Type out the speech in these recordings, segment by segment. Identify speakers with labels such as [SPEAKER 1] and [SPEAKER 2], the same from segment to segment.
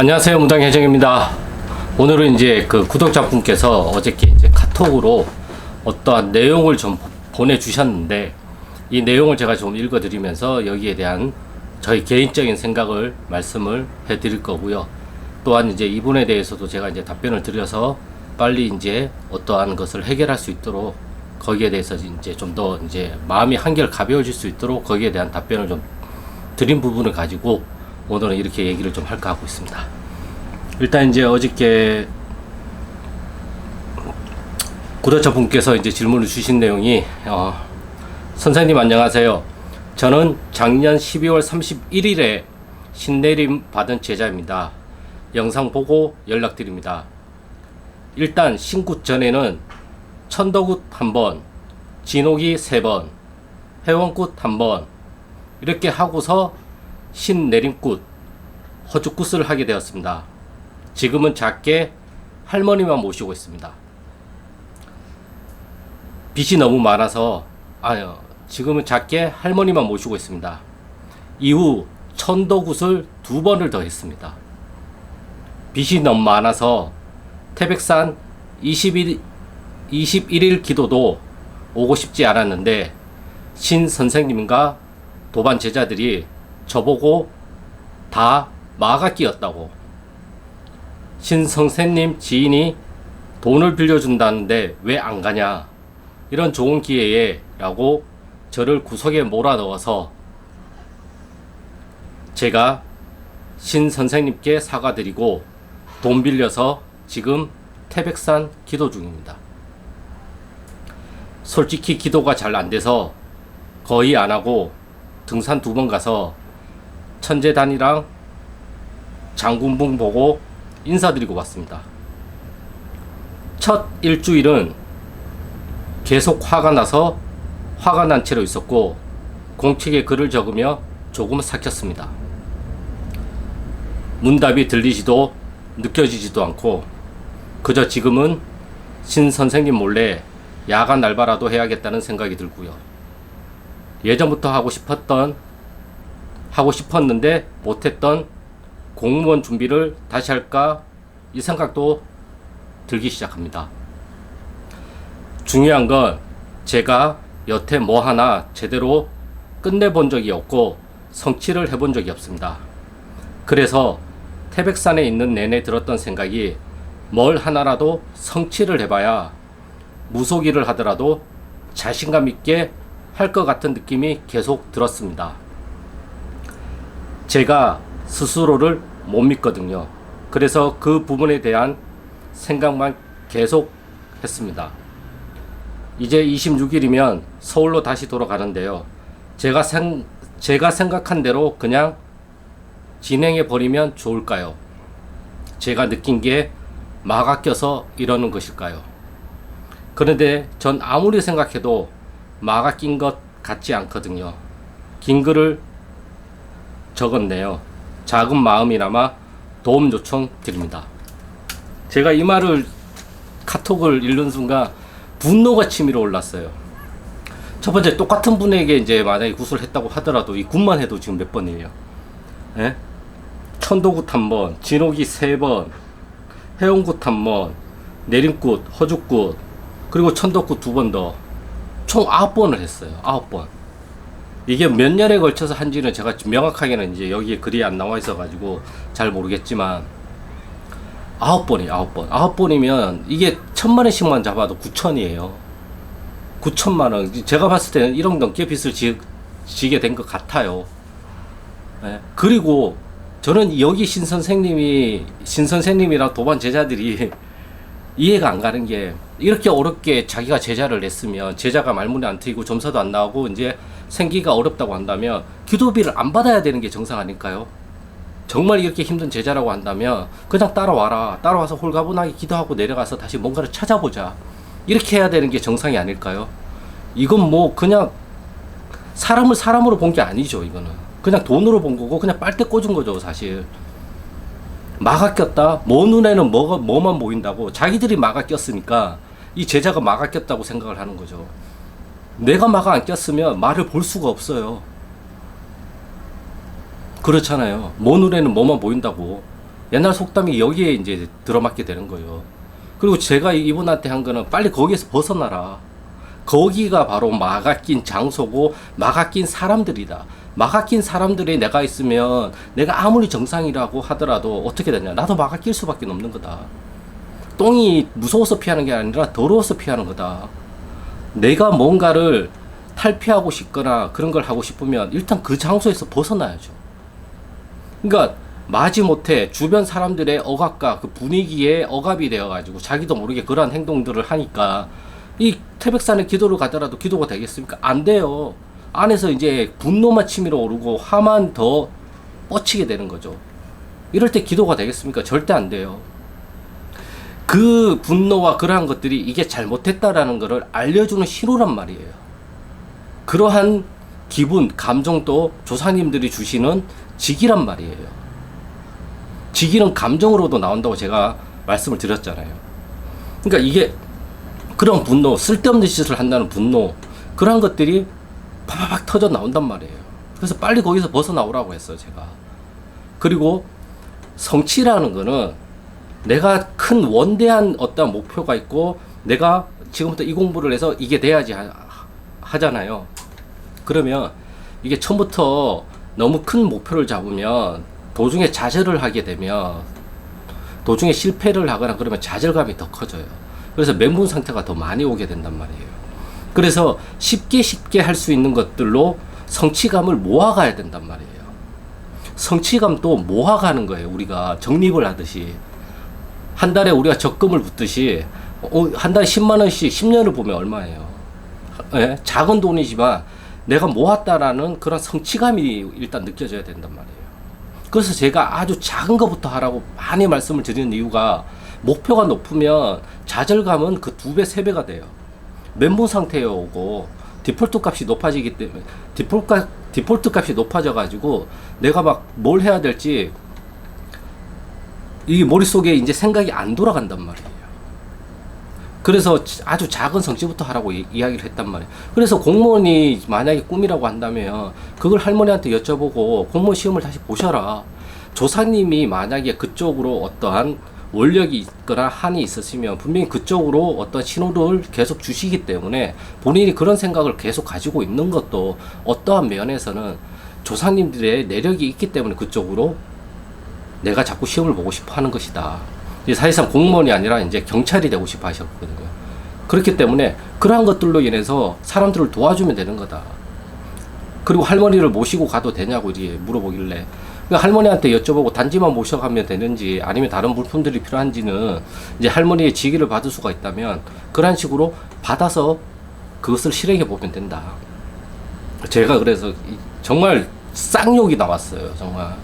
[SPEAKER 1] 안녕하세요, 무당혜정입니다. 오늘은 이제 그 구독자분께서 어저께 이제 카톡으로 어떠한 내용을 좀 보내주셨는데, 이 내용을 제가 좀 읽어드리면서 여기에 대한 저희 개인적인 생각을 말씀을 해드릴 거고요. 또한 이제 이분에 대해서도 제가 이제 답변을 드려서 빨리 이제 어떠한 것을 해결할 수 있도록, 거기에 대해서 이제 좀 더 이제 마음이 한결 가벼워질 수 있도록 거기에 대한 답변을 좀 드린 부분을 가지고 오늘은 이렇게 얘기를 좀 할까 하고 있습니다. 일단 이제 어저께 구독자분께서 이제 질문을 주신 내용이 선생님 안녕하세요. 저는 작년 12월 31일에 신내림 받은 제자입니다. 영상 보고 연락드립니다. 일단 신굿 전에는 천도굿 한번, 진옥이 3번, 회원굿 한번 이렇게 하고서 신내림굿, 허죽굿을 하게 되었습니다. 지금은 작게 할머니만 모시고 있습니다. 빚이 너무 많아서 지금은 작게 할머니만 모시고 있습니다. 이후 천도굿을 2번을 더 했습니다. 빚이 너무 많아서 태백산 21일 기도도 오고 싶지 않았는데 신 선생님과 도반 제자들이 저보고 다 마가 끼었다고, 신 선생님 지인이 돈을 빌려준다는데 왜 안 가냐, 이런 좋은 기회에 라고 저를 구석에 몰아넣어서 제가 신 선생님께 사과드리고 돈 빌려서 지금 태백산 기도 중입니다. 솔직히 기도가 잘 안 돼서 거의 안 하고 등산 2번 가서 천재단이랑 장군봉 보고 인사드리고 왔습니다. 첫 일주일은 계속 화가 나서 화가 난 채로 있었고 공책에 글을 적으며 조금 삭혔습니다. 문답이 들리지도 느껴지지도 않고 그저 지금은 신 선생님 몰래 야간 알바라도 해야겠다는 생각이 들고요. 예전부터 하고 싶었는데 못했던 공무원 준비를 다시 할까, 이 생각도 들기 시작합니다. 중요한 건 제가 여태 뭐 하나 제대로 끝내본 적이 없고 성취를 해본 적이 없습니다. 그래서 태백산에 있는 내내 들었던 생각이 뭘 하나라도 성취를 해봐야 무속일을 하더라도 자신감 있게 할 것 같은 느낌이 계속 들었습니다. 제가 스스로를 못 믿거든요. 그래서 그 부분에 대한 생각만 계속 했습니다. 이제 26일이면 서울로 다시 돌아가는데요. 제가 생각한 대로 그냥 진행해 버리면 좋을까요? 제가 느낀 게 마가 껴서 이러는 것일까요? 그런데 전 아무리 생각해도 마가 낀 것 같지 않거든요. 긴 글을 적었네요. 작은 마음이나마 도움 요청 드립니다. 제가 이 말을 카톡을 읽는 순간 분노가 치밀어 올랐어요. 첫 번째, 똑같은 분에게 이제 만약에 굿을 했다고 하더라도 이 굿만 해도 지금 몇 번이에요? 예? 천도굿 1번, 진옥이 3번, 회원굿 1번, 내림굿, 허죽굿, 그리고 천도굿 2번 더, 총 9번을 했어요. 9번. 이게 몇 년에 걸쳐서 한지는 제가 명확하게는 이제 여기에 글이 안 나와 있어가지고 잘 모르겠지만 9번이에요. 9번. 9번이면 이게 1000만원씩만 잡아도 9천이에요. 9천만원. 제가 봤을 때는 1억 넘게 빚을 지게 된 것 같아요. 네. 그리고 저는 여기 신 선생님이랑 도반 제자들이 이해가 안 가는 게, 이렇게 어렵게 자기가 제자를 냈으면 제자가 말문이 안 트이고 점수도 안 나오고 이제 생기가 어렵다고 한다면 기도비를 안 받아야 되는 게 정상 아닐까요? 정말 이렇게 힘든 제자라고 한다면 그냥 따라와라. 따라와서 홀가분하게 기도하고 내려가서 다시 뭔가를 찾아보자. 이렇게 해야 되는 게 정상이 아닐까요? 이건 뭐 그냥 사람을 사람으로 본 게 아니죠. 이거는 그냥 돈으로 본 거고 그냥 빨대 꽂은 거죠. 사실 마가 꼈다? 뭐 눈에는 뭐만 보인다고, 자기들이 마가 꼈으니까 이 제자가 마가 꼈다고 생각을 하는 거죠. 내가 마가 안 꼈으면 말을 볼 수가 없어요. 그렇잖아요. 뭐 눈에는 뭐만 보인다고. 옛날 속담이 여기에 이제 들어맞게 되는 거예요. 그리고 제가 이분한테 한 거는 빨리 거기에서 벗어나라. 거기가 바로 마가 낀 장소고 마가 낀 사람들이다. 마가 낀 사람들이 내가 있으면 내가 아무리 정상이라고 하더라도 어떻게 되냐. 나도 마가 낄 수밖에 없는 거다. 똥이 무서워서 피하는 게 아니라 더러워서 피하는 거다. 내가 뭔가를 탈피하고 싶거나 그런 걸 하고 싶으면 일단 그 장소에서 벗어나야죠. 그러니까 마지못해 주변 사람들의 억압과 그 분위기에 억압이 되어가지고 자기도 모르게 그러한 행동들을 하니까 이 태백산에 기도를 가더라도 기도가 되겠습니까? 안 돼요. 안에서 이제 분노만 치밀어 오르고 화만 더 뻗치게 되는 거죠. 이럴 때 기도가 되겠습니까? 절대 안 돼요. 그 분노와 그러한 것들이 이게 잘못했다라는 것을 알려주는 신호란 말이에요. 그러한 기분, 감정도 조상님들이 주시는 직이란 말이에요. 직이는 감정으로도 나온다고 제가 말씀을 드렸잖아요. 그러니까 이게 그런 분노, 쓸데없는 짓을 한다는 분노, 그러한 것들이 팍팍 터져 나온단 말이에요. 그래서 빨리 거기서 벗어나오라고 했어요, 제가. 그리고 성취라는 거는 내가 큰 원대한 어떤 목표가 있고 내가 지금부터 이 공부를 해서 이게 돼야지 하잖아요. 그러면 이게 처음부터 너무 큰 목표를 잡으면 도중에 좌절을 하게 되면 도중에 실패를 하거나 그러면 좌절감이 더 커져요. 그래서 멘붕 상태가 더 많이 오게 된단 말이에요. 그래서 쉽게 할 수 있는 것들로 성취감을 모아가야 된단 말이에요. 성취감도 모아가는 거예요. 우리가 적립을 하듯이 한 달에 우리가 적금을 붓듯이 한 달에 10만 원씩 10년을 보면 얼마예요? 예? 작은 돈이지만 내가 모았다라는 그런 성취감이 일단 느껴져야 된단 말이에요. 그래서 제가 아주 작은 것부터 하라고 많이 말씀을 드리는 이유가 목표가 높으면 좌절감은 그 2배, 3배가 돼요. 멘붕 상태에 오고 디폴트 값이 높아지기 때문에 디폴트 값이 높아져가지고 내가 막 뭘 해야 될지 이 머릿속에 이제 생각이 안 돌아간단 말이에요. 그래서 아주 작은 성취부터 하라고 이야기를 했단 말이에요. 그래서 공무원이 만약에 꿈이라고 한다면 그걸 할머니한테 여쭤보고 공무원 시험을 다시 보셔라. 조상님이 만약에 그쪽으로 어떠한 원력이 있거나 한이 있으시면 분명히 그쪽으로 어떤 신호를 계속 주시기 때문에 본인이 그런 생각을 계속 가지고 있는 것도 어떠한 면에서는 조상님들의 내력이 있기 때문에 그쪽으로 내가 자꾸 시험을 보고 싶어 하는 것이다. 사실상 공무원이 아니라 이제 경찰이 되고 싶어 하셨거든요. 그렇기 때문에 그러한 것들로 인해서 사람들을 도와주면 되는 거다. 그리고 할머니를 모시고 가도 되냐고 이제 물어보길래 할머니한테 여쭤보고 단지만 모셔가면 되는지 아니면 다른 물품들이 필요한지는 이제 할머니의 지기를 받을 수가 있다면 그런 식으로 받아서 그것을 실행해 보면 된다. 제가 그래서 정말 쌍욕이 나왔어요. 정말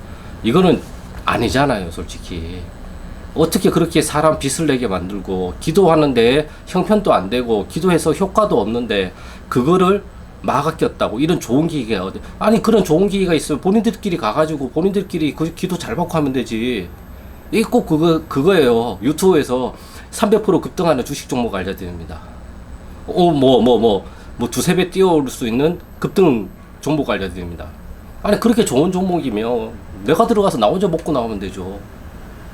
[SPEAKER 1] 이거는 아니잖아요, 솔직히. 어떻게 그렇게 사람 빚을 내게 만들고 기도하는데 형편도 안 되고 기도해서 효과도 없는데 그거를 막아 꼈다고. 이런 좋은 기회가 어디, 아니 그런 좋은 기회가 있으면 본인들끼리 가가지고 본인들끼리 그 기도 잘 받고 하면 되지. 이게 꼭 그거예요. 유튜브에서 300% 급등하는 주식 종목 알려드립니다. 뭐 두세 배 뛰어오를 수 있는 급등 종목 알려드립니다. 아니 그렇게 좋은 종목이면 내가 들어가서 나 혼자 먹고 나오면 되죠.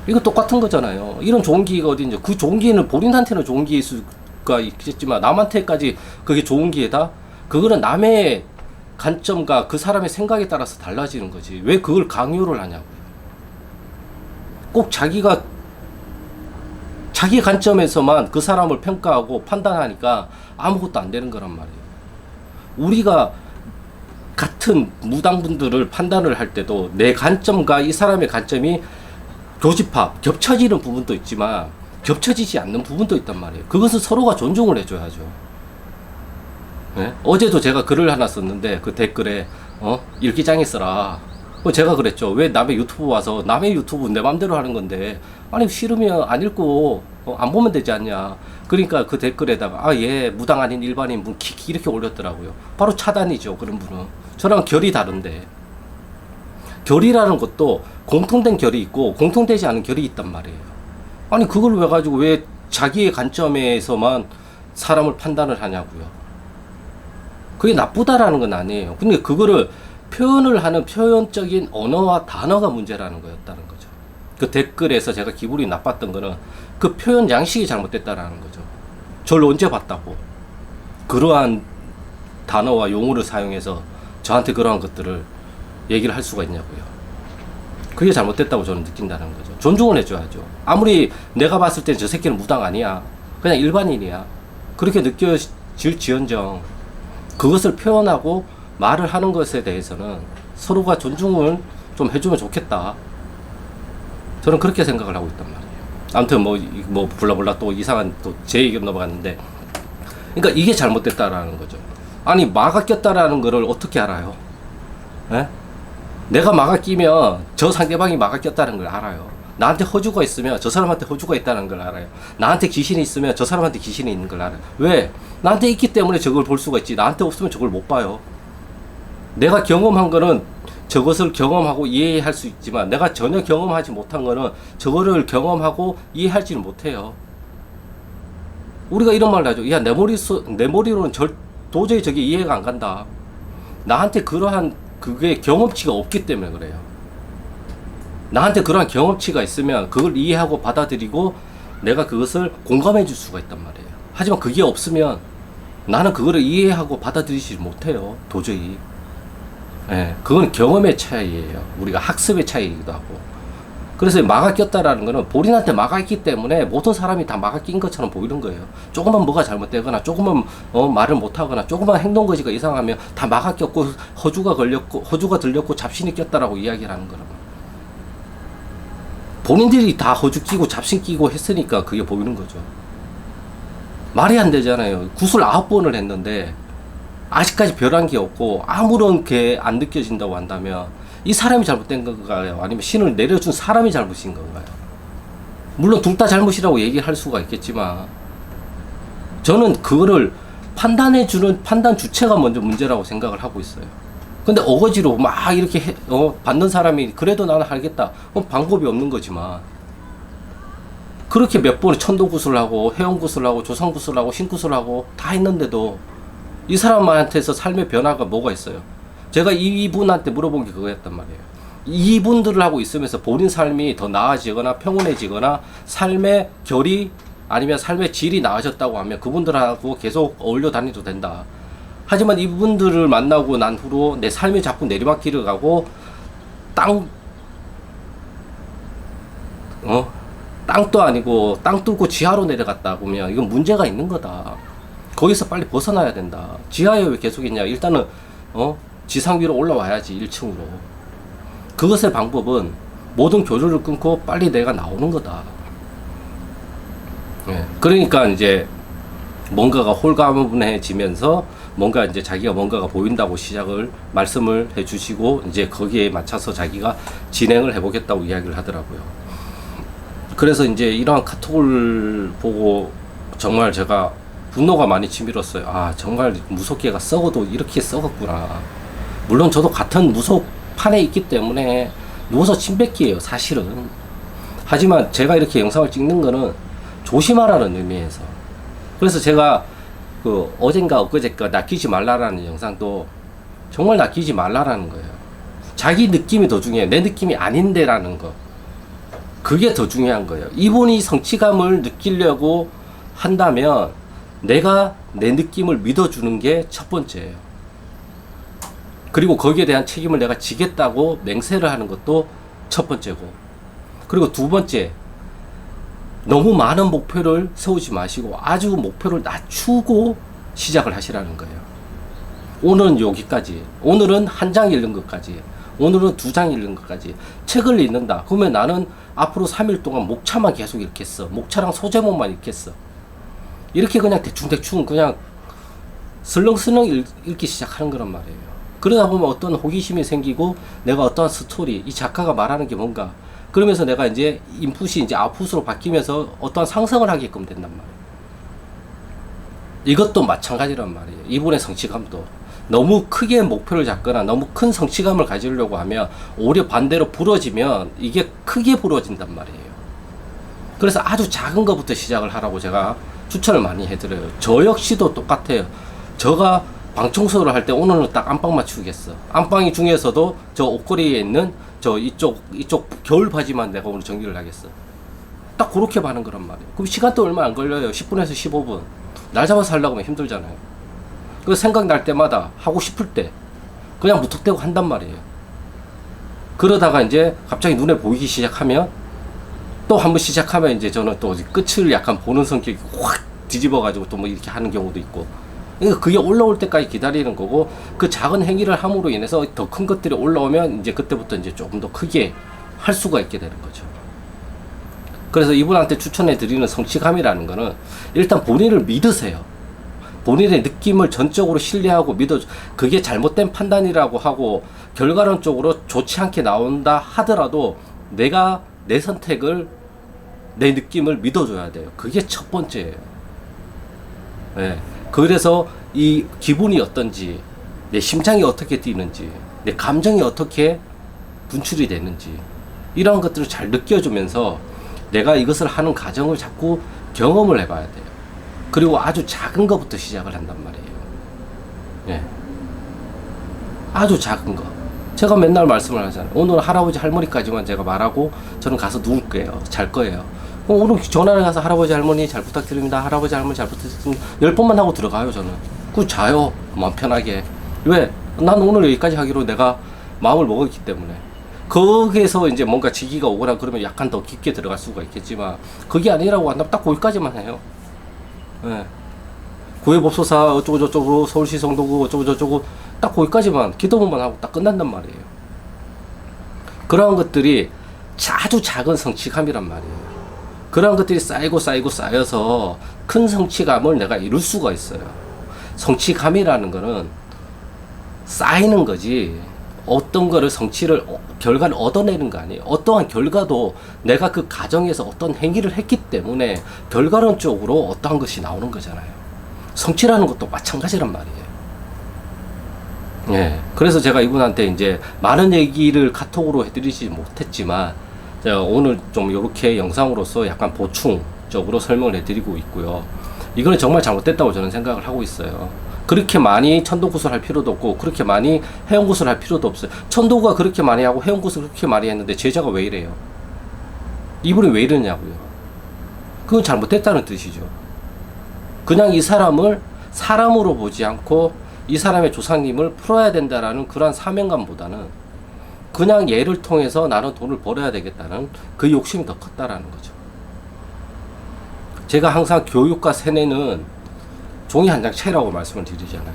[SPEAKER 1] 이거 똑같은 거잖아요. 이런 좋은 기회가 어딘지. 그 좋은 기회는 본인한테는 좋은 기회일 수가 있겠지만 남한테까지 그게 좋은 기회다? 그거는 남의 관점과 그 사람의 생각에 따라서 달라지는 거지. 왜 그걸 강요를 하냐고요. 꼭 자기 관점에서만 그 사람을 평가하고 판단하니까 아무것도 안 되는 거란 말이에요. 우리가 같은 무당분들을 판단을 할 때도 내 관점과 이 사람의 관점이 교집합, 겹쳐지는 부분도 있지만 겹쳐지지 않는 부분도 있단 말이에요. 그것은 서로가 존중을 해줘야죠. 네? 어제도 제가 글을 하나 썼는데 그 댓글에 일기장에 써라. 제가 그랬죠. 왜 남의 유튜브 와서 남의 유튜브 내 맘대로 하는 건데 아니 싫으면 안 읽고 안 보면 되지 않냐. 그러니까 그 댓글에다가 예 무당 아닌 일반인 분 킥 이렇게 올렸더라고요. 바로 차단이죠. 그런 분은 저랑 결이 다른데 결이라는 것도 공통된 결이 있고 공통되지 않은 결이 있단 말이에요. 아니 그걸 왜 가지고 왜 자기의 관점에서만 사람을 판단을 하냐고요. 그게 나쁘다라는 건 아니에요. 근데 그거를 표현을 하는 표현적인 언어와 단어가 문제라는 거였다는 거죠. 그 댓글에서 제가 기분이 나빴던 거는 그 표현 양식이 잘못됐다라는 거죠. 저를 언제 봤다고 그러한 단어와 용어를 사용해서 저한테 그러한 것들을 얘기를 할 수가 있냐고요. 그게 잘못됐다고 저는 느낀다는 거죠. 존중을 해줘야죠. 아무리 내가 봤을 땐 저 새끼는 무당 아니야. 그냥 일반인이야. 그렇게 느껴질지언정 그것을 표현하고 말을 하는 것에 대해서는 서로가 존중을 좀 해주면 좋겠다. 저는 그렇게 생각을 하고 있단 말이에요. 아무튼 뭐 블라블라 또 이상한 또 제 얘기로 넘어갔는데, 그러니까 이게 잘못됐다라는 거죠. 아니 마가 꼈다라는 거를 어떻게 알아요? 에? 내가 마가 끼면 저 상대방이 마가 꼈다는 걸 알아요. 나한테 허주가 있으면 저 사람한테 허주가 있다는 걸 알아요. 나한테 귀신이 있으면 저 사람한테 귀신이 있는 걸 알아요. 왜? 나한테 있기 때문에 저걸 볼 수가 있지. 나한테 없으면 저걸 못 봐요. 내가 경험한 거는 저것을 경험하고 이해할 수 있지만 내가 전혀 경험하지 못한 거는 저거를 경험하고 이해하지는 못해요. 우리가 이런 말을 하죠. 야, 내 머리로는 도저히 저게 이해가 안 간다. 나한테 그러한 그게 경험치가 없기 때문에 그래요. 나한테 그러한 경험치가 있으면 그걸 이해하고 받아들이고 내가 그것을 공감해 줄 수가 있단 말이에요. 하지만 그게 없으면 나는 그거를 이해하고 받아들이지 못해요. 도저히. 예, 그건 경험의 차이예요. 우리가 학습의 차이이기도 하고. 그래서 마가 꼈다라는 거는 본인한테 마가 있기 때문에 모든 사람이 다 마가 낀 것처럼 보이는 거예요. 조금만 뭐가 잘못되거나 조금만 말을 못하거나 조금만 행동거지가 이상하면 다 마가 꼈고 허주가 걸렸고 허주가 들렸고 잡신이 꼈다라고 이야기를 하는 거라고. 본인들이 다 허주 끼고 잡신 끼고 했으니까 그게 보이는 거죠. 말이 안 되잖아요. 구슬 9번을 했는데 아직까지 별한 게 없고 아무런 게 안 느껴진다고 한다면 이 사람이 잘못된 건가요? 아니면 신을 내려준 사람이 잘못인 건가요? 물론 둘 다 잘못이라고 얘기할 수가 있겠지만 저는 그거를 판단해주는 판단 주체가 먼저 문제라고 생각을 하고 있어요. 근데 어거지로 막 이렇게 받는 사람이 그래도 나는 하겠다. 그럼 방법이 없는 거지만 그렇게 몇 번 천도구슬을 하고 해원구슬을 하고 조상구슬을 하고 신구슬을 하고 다 했는데도 이 사람한테서 삶의 변화가 뭐가 있어요? 제가 이분한테 물어본 게 그거였단 말이에요. 이분들을 하고 있으면서 본인 삶이 더 나아지거나 평온해지거나 삶의 결이 아니면 삶의 질이 나아졌다고 하면 그분들하고 계속 어울려 다니도 된다. 하지만 이분들을 만나고 난 후로 내 삶이 자꾸 내리막길을 가고 땅도 아니고 땅 뚫고 지하로 내려갔다 보면 이건 문제가 있는 거다. 거기서 빨리 벗어나야 된다. 지하에 왜 계속 있냐? 일단은 지상 위로 올라와야지 1층으로. 그것의 방법은 모든 교류를 끊고 빨리 내가 나오는 거다. 예. 그러니까 이제 뭔가가 홀가분해지면서 뭔가 이제 자기가 뭔가가 보인다고 말씀을 해주시고 이제 거기에 맞춰서 자기가 진행을 해보겠다고 이야기를 하더라고요. 그래서 이제 이러한 카톡을 보고 정말 제가 분노가 많이 치밀었어요. 아, 정말 무속계가 썩어도 이렇게 썩었구나. 물론 저도 같은 무속판에 있기 때문에 누워서 침뱉기예요, 사실은. 하지만 제가 이렇게 영상을 찍는 거는 조심하라는 의미에서. 그래서 제가 그 어젠가 엊그제가 낚이지 말라라는 영상도 정말 낚이지 말라라는 거예요. 자기 느낌이 더 중요해요. 내 느낌이 아닌데라는 거. 그게 더 중요한 거예요. 이분이 성취감을 느끼려고 한다면 내가 내 느낌을 믿어주는 게 첫 번째예요. 그리고 거기에 대한 책임을 내가 지겠다고 맹세를 하는 것도 첫 번째고. 그리고 두 번째, 너무 많은 목표를 세우지 마시고 아주 목표를 낮추고 시작을 하시라는 거예요. 오늘은 여기까지, 오늘은 한 장 읽는 것까지, 오늘은 2장 읽는 것까지. 책을 읽는다. 그러면 나는 앞으로 3일 동안 목차만 계속 읽겠어. 목차랑 소제목만 읽겠어. 이렇게 그냥 대충 그냥 슬렁슬렁 읽기 시작하는 거란 말이에요. 그러다 보면 어떤 호기심이 생기고 내가 어떠한 스토리, 이 작가가 말하는 게 뭔가, 그러면서 내가 이제 인풋이 이제 아웃풋으로 바뀌면서 어떠한 상상을 하게끔 된단 말이에요. 이것도 마찬가지란 말이에요. 이분의 성취감도 너무 크게 목표를 잡거나 너무 큰 성취감을 가지려고 하면 오히려 반대로 부러지면 이게 크게 부러진단 말이에요. 그래서 아주 작은 것부터 시작을 하라고 제가 추천을 많이 해드려요. 저 역시도 똑같아요. 제가 방 청소를 할 때 오늘은 딱 안방 맞추겠어. 안방이 중에서도 저 옷걸이에 있는 저 이쪽 겨울 바지만 내가 오늘 정리를 하겠어. 딱 그렇게 하는 거란 말이에요. 그럼 시간도 얼마 안 걸려요. 10분에서 15분. 날 잡아서 하려고 하면 힘들잖아요. 그 생각날 때마다 하고 싶을 때 그냥 무턱대고 한단 말이에요. 그러다가 이제 갑자기 눈에 보이기 시작하면 또 한 번 시작하면 이제 저는 또 끝을 약간 보는 성격이 확 뒤집어가지고 또 뭐 이렇게 하는 경우도 있고. 그러니까 그게 올라올 때까지 기다리는 거고 그 작은 행위를 함으로 인해서 더 큰 것들이 올라오면 이제 그때부터 이제 조금 더 크게 할 수가 있게 되는 거죠. 그래서 이분한테 추천해 드리는 성취감이라는 거는 일단 본인을 믿으세요. 본인의 느낌을 전적으로 신뢰하고 믿어. 그게 잘못된 판단이라고 하고 결과론적으로 좋지 않게 나온다 하더라도 내가 내 선택을 내 느낌을 믿어줘야 돼요. 그게 첫 번째예요. 네. 그래서 이 기분이 어떤지, 내 심장이 어떻게 뛰는지, 내 감정이 어떻게 분출이 되는지 이런 것들을 잘 느껴주면서 내가 이것을 하는 과정을 자꾸 경험을 해봐야 돼요. 그리고 아주 작은 것부터 시작을 한단 말이에요. 예. 아주 작은 거. 제가 맨날 말씀을 하잖아요. 오늘 할아버지 할머니까지만 제가 말하고 저는 가서 누울 거예요. 잘 거예요. 오늘 전화를 가서 할아버지 할머니 잘 부탁드립니다. 할아버지 할머니 잘 부탁드립니다. 10번만 하고 들어가요 저는. 그 자요. 마음 편하게. 왜? 난 오늘 여기까지 하기로 내가 마음을 먹었기 때문에. 거기에서 이제 뭔가 지기가 오거나 그러면 약간 더 깊게 들어갈 수가 있겠지만 그게 아니라고 한다면 딱 거기까지만 해요. 예. 구해법소사 어쩌고저쩌고 서울시 성동구 어쩌고저쩌고 딱 거기까지만 기도문만 하고 딱 끝난단 말이에요. 그러한 것들이 아주 작은 성취감이란 말이에요. 그러한 것들이 쌓여서 큰 성취감을 내가 이룰 수가 있어요. 성취감이라는 거는 쌓이는 거지 어떤 거를 결과를 얻어내는 거 아니에요. 어떠한 결과도 내가 그 과정에서 어떤 행위를 했기 때문에 결과론적으로 어떠한 것이 나오는 거잖아요. 성취라는 것도 마찬가지란 말이에요. 예. 그래서 제가 이분한테 이제 많은 얘기를 카톡으로 해드리지 못했지만 제가 오늘 좀 이렇게 영상으로서 약간 보충적으로 설명을 해드리고 있고요. 이거는 정말 잘못됐다고 저는 생각을 하고 있어요. 그렇게 많이 천도굿을 할 필요도 없고 그렇게 많이 해운굿을 할 필요도 없어요. 천도가 그렇게 많이 하고 해운굿을 그렇게 많이 했는데 제자가 왜 이래요? 이분이 왜 이러냐고요. 그건 잘못됐다는 뜻이죠. 그냥 이 사람을 사람으로 보지 않고 이 사람의 조상님을 풀어야 된다라는 그러한 사명감보다는 그냥 얘를 통해서 나는 돈을 벌어야 되겠다는 그 욕심이 더 컸다라는 거죠. 제가 항상 교육과 세뇌는 종이 한 장 채라고 말씀을 드리잖아요.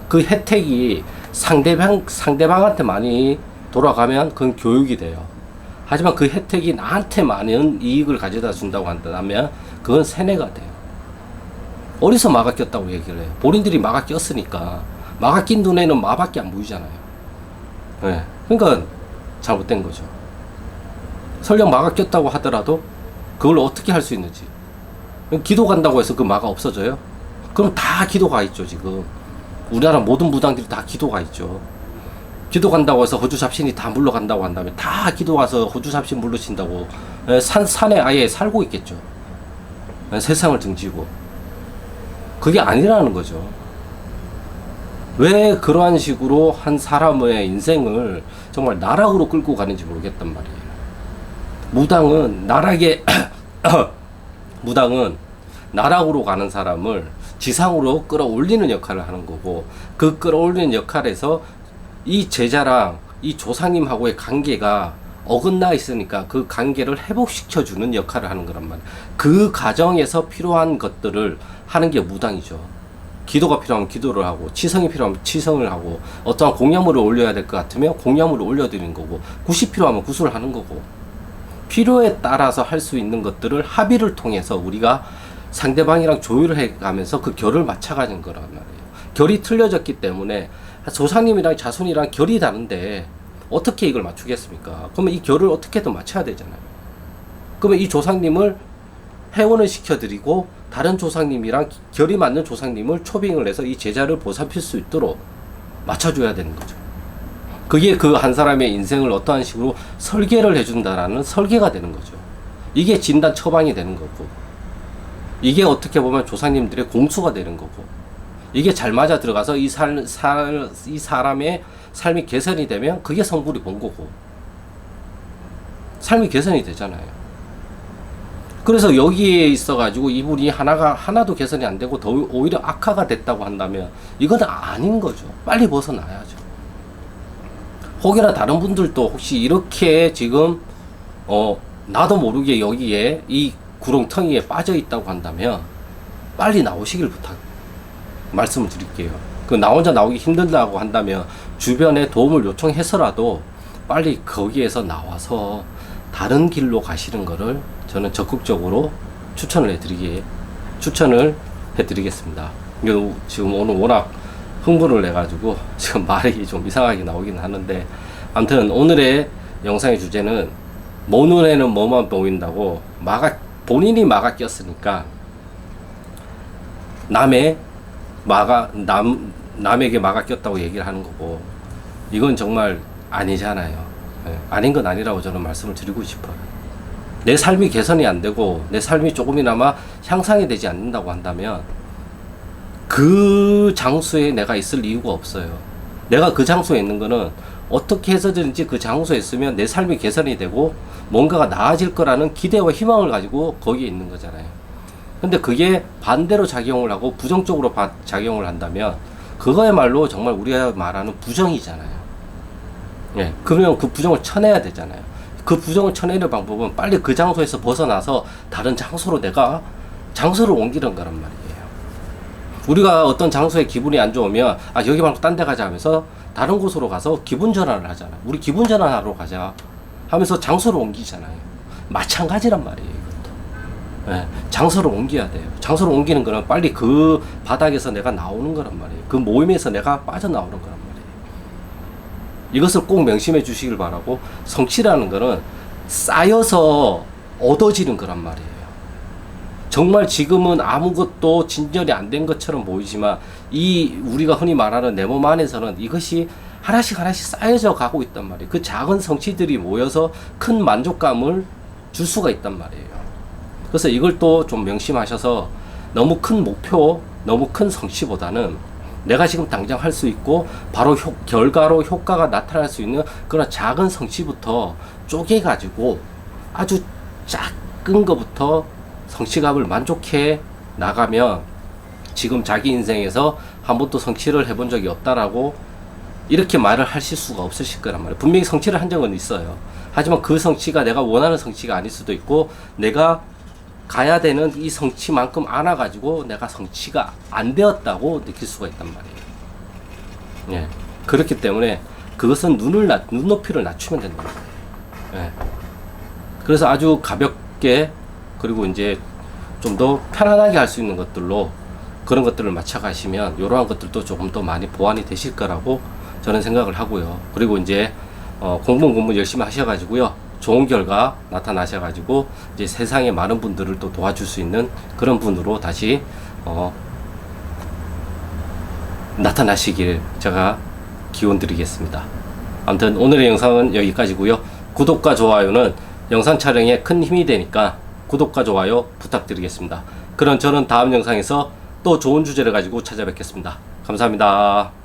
[SPEAKER 1] 그 혜택이 상대방한테 많이 돌아가면 그건 교육이 돼요. 하지만 그 혜택이 나한테 많은 이익을 가져다 준다고 한다면 그건 세뇌가 돼요. 어디서 마가 꼈다고 얘기를 해요. 본인들이 마가 꼈으니까 마가 낀 눈에는 마밖에 안 보이잖아요. 네. 그러니까 잘못된 거죠. 설령 마가 꼈다고 하더라도 그걸 어떻게 할 수 있는지. 기도 간다고 해서 그 마가 없어져요? 그럼 다 기도가 있죠, 지금. 우리나라 모든 무당들이 다 기도가 있죠. 기도 간다고 해서 호주 잡신이 다 물러간다고 한다면 다 기도 가서 호주 잡신 물러친다고 산에 아예 살고 있겠죠. 세상을 등지고. 그게 아니라는 거죠. 왜 그러한 식으로 한 사람의 인생을 정말 나락으로 끌고 가는지 모르겠단 말이에요. 무당은 무당은 나락으로 가는 사람을 지상으로 끌어올리는 역할을 하는 거고 그 끌어올리는 역할에서 이 제자랑 이 조상님하고의 관계가 어긋나 있으니까 그 관계를 회복시켜주는 역할을 하는 거란 말이에요. 그 과정에서 필요한 것들을 하는 게 무당이죠. 기도가 필요하면 기도를 하고 치성이 필요하면 치성을 하고 어떠한 공양물을 올려야 될 것 같으면 공양물을 올려드리는 거고 굿이 필요하면 굿을 하는 거고 필요에 따라서 할 수 있는 것들을 합의를 통해서 우리가 상대방이랑 조율을 해가면서 그 결을 맞춰가는 거란 말이에요. 결이 틀려졌기 때문에 조상님이랑 자손이랑 결이 다른데 어떻게 이걸 맞추겠습니까? 그러면 이 결을 어떻게든 맞춰야 되잖아요. 그러면 이 조상님을 회원을 시켜드리고 다른 조상님이랑 결이 맞는 조상님을 초빙을 해서 이 제자를 보살필 수 있도록 맞춰줘야 되는 거죠. 그게 그 한 사람의 인생을 어떠한 식으로 설계를 해준다라는 설계가 되는 거죠. 이게 진단 처방이 되는 거고 이게 어떻게 보면 조상님들의 공수가 되는 거고 이게 잘 맞아 들어가서 이 사람의 삶이 개선이 되면 그게 성불이 본 거고 삶이 개선이 되잖아요. 그래서 여기에 있어가지고 이분이 하나도 개선이 안 되고 더 오히려 악화가 됐다고 한다면 이건 아닌 거죠. 빨리 벗어나야죠. 혹여나 다른 분들도 혹시 이렇게 지금 나도 모르게 여기에 이 구렁텅이에 빠져 있다고 한다면 빨리 나오시길 말씀을 드릴게요. 그 나 혼자 나오기 힘들다고 한다면 주변에 도움을 요청해서라도 빨리 거기에서 나와서 다른 길로 가시는 거를 저는 적극적으로 추천을 해드리겠습니다. 지금 오늘 워낙 흥분을 내가지고 지금 말이 좀 이상하게 나오긴 하는데, 아무튼 오늘의 영상의 주제는 모 눈에는 뭐만 보인다고 본인이 마가 꼈으니까 남에게 마가 꼈다고 얘기를 하는 거고, 이건 정말 아니잖아요. 아닌 건 아니라고 저는 말씀을 드리고 싶어요. 내 삶이 개선이 안 되고 내 삶이 조금이나마 향상이 되지 않는다고 한다면 그 장소에 내가 있을 이유가 없어요. 내가 그 장소에 있는 거는 어떻게 해서든지 그 장소에 있으면 내 삶이 개선이 되고 뭔가가 나아질 거라는 기대와 희망을 가지고 거기에 있는 거잖아요. 근데 그게 반대로 작용을 하고 부정적으로 작용을 한다면 그거야말로 정말 우리가 말하는 부정이잖아요. 예, 그러면 그 부정을 쳐내야 되잖아요. 그 부정을 쳐내는 방법은 빨리 그 장소에서 벗어나서 다른 장소로 내가 장소를 옮기는 거란 말이에요. 우리가 어떤 장소에 기분이 안 좋으면 여기 말고 딴 데 가자 하면서 다른 곳으로 가서 기분 전환을 하잖아. 우리 기분 전환하러 가자 하면서 장소를 옮기잖아요. 마찬가지란 말이에요, 이것도. 예, 장소를 옮겨야 돼요. 장소를 옮기는 거는 빨리 그 바닥에서 내가 나오는 거란 말이에요. 그 모임에서 내가 빠져나오는 거란 말이에요. 이것을 꼭 명심해 주시길 바라고, 성취라는 거는 쌓여서 얻어지는 거란 말이에요. 정말 지금은 아무것도 진전이 안 된 것처럼 보이지만 우리가 흔히 말하는 내 몸 안에서는 이것이 하나씩 쌓여져 가고 있단 말이에요. 그 작은 성취들이 모여서 큰 만족감을 줄 수가 있단 말이에요. 그래서 이걸 또 좀 명심하셔서 너무 큰 목표, 너무 큰 성취보다는 내가 지금 당장 할 수 있고 바로 결과로 효과가 나타날 수 있는 그런 작은 성취부터 쪼개가지고 아주 작은 것부터 성취감을 만족해 나가면 지금 자기 인생에서 한 번도 성취를 해본 적이 없다라고 이렇게 말을 하실 수가 없으실 거란 말이에요. 분명히 성취를 한 적은 있어요. 하지만 그 성취가 내가 원하는 성취가 아닐 수도 있고, 내가 가야 되는 이 성취만큼 안 와가지고 내가 성취가 안 되었다고 느낄 수가 있단 말이에요. 예. 그렇기 때문에 그것은 눈높이를 낮추면 된다. 예. 그래서 아주 가볍게, 그리고 이제 좀 더 편안하게 할 수 있는 것들로 그런 것들을 맞춰가시면 이러한 것들도 조금 더 많이 보완이 되실 거라고 저는 생각을 하고요. 그리고 이제 공부 열심히 하셔가지고요, 좋은 결과 나타나셔가지고 이제 세상에 많은 분들을 또 도와줄 수 있는 그런 분으로 다시 나타나시길 제가 기원 드리겠습니다. 아무튼 오늘의 영상은 여기까지고요. 구독과 좋아요는 영상 촬영에 큰 힘이 되니까 구독과 좋아요 부탁드리겠습니다. 그럼 저는 다음 영상에서 또 좋은 주제를 가지고 찾아뵙겠습니다. 감사합니다.